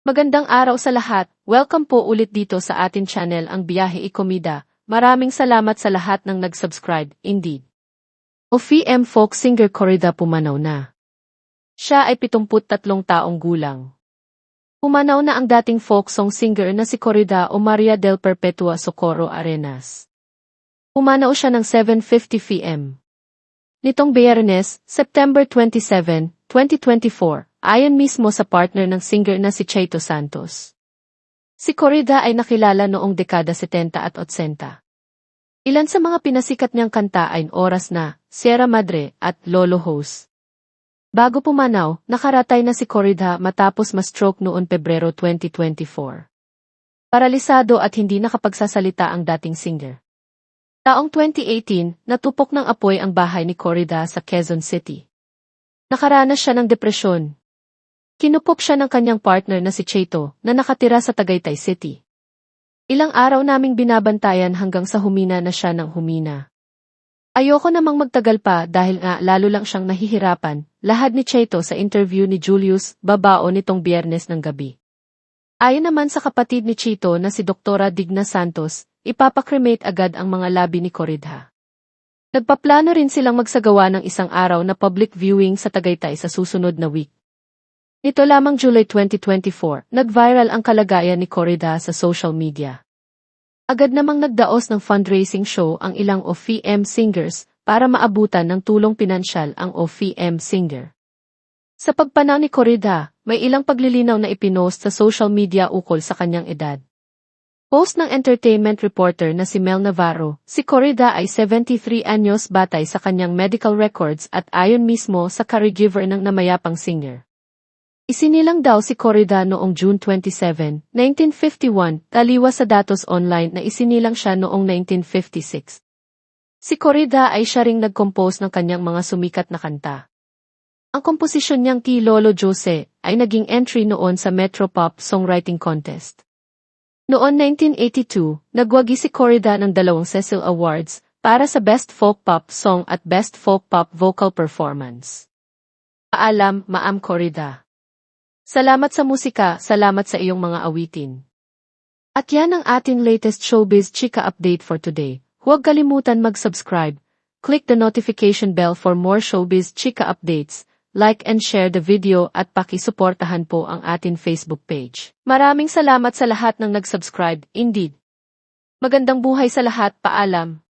Magandang araw sa lahat. Welcome po ulit dito sa atin channel ang Biyahe Ikomida. Maraming salamat sa lahat ng nag-subscribe, indeed. OFM folk singer Corrida pumanaw na. Siya ay 73 taong gulang. Pumanaw na ang dating folk song singer na si Corrida o Maria del Perpetua Socorro Arenas. Pumanaw siya ng 7:50 p.m. Nitong Biyernes, September 27, 2024, ayon mismo sa partner ng singer na si Chayto Santos. Si Corrida ay nakilala noong dekada 70 at 80. Ilan sa mga pinasikat niyang kanta ay Oras Na, Sierra Madre, at Lolo Hose. Bago pumanaw, nakaratay na si Corrida matapos ma-stroke noon Pebrero 2024. Paralisado at hindi nakapagsasalita ang dating singer. Taong 2018, natupok ng apoy ang bahay ni Corrida sa Quezon City. Nakaranas siya ng depresyon. Kinupok siya ng kanyang partner na si Chayto na nakatira sa Tagaytay City. Ilang araw naming binabantayan hanggang sa humina na siya ng humina. Ayoko namang magtagal pa dahil nga lalo lang siyang nahihirapan, lahad ni Chayto sa interview ni Julius Babao nitong Biyernes ng gabi. Ayon naman sa kapatid ni Chayto na si Dr. Digna Santos, ipapakremate agad ang mga labi ni Corrida. Nagpaplano rin silang magsagawa ng isang araw na public viewing sa Tagaytay sa susunod na week. Nito lamang July 2024, nag-viral ang kalagayan ni Corrida sa social media. Agad namang nagdaos ng fundraising show ang ilang OFM singers para maabutan ng tulong pinansyal ang OFM singer. Sa pagpanaw ni Corrida, may ilang paglilinaw na ipinost sa social media ukol sa kanyang edad. Post ng entertainment reporter na si Mel Navarro, si Corrida ay 73 anyos batay sa kanyang medical records at ayon mismo sa caregiver ng namayapang singer. Isinilang daw si Corrida noong June 27, 1951, taliwas sa datos online na isinilang siya noong 1956. Si Corrida ay siya ring nag-compose ng kanyang mga sumikat na kanta. Ang komposisyon niyang kay Lolo Jose ay naging entry noon sa Metro Pop Songwriting Contest. Noon 1982, nagwagi si Corrida ng 2 Cecil Awards para sa Best Folk Pop Song at Best Folk Pop Vocal Performance. Paalam, Ma'am Corrida. Salamat sa musika, salamat sa iyong mga awitin. At yan ang ating latest showbiz chika update for today. Huwag kalimutan mag-subscribe, click the notification bell for more showbiz chika updates, like and share the video at pakisuportahan po ang ating Facebook page. Maraming salamat sa lahat ng nag-subscribe, indeed. Magandang buhay sa lahat, paalam.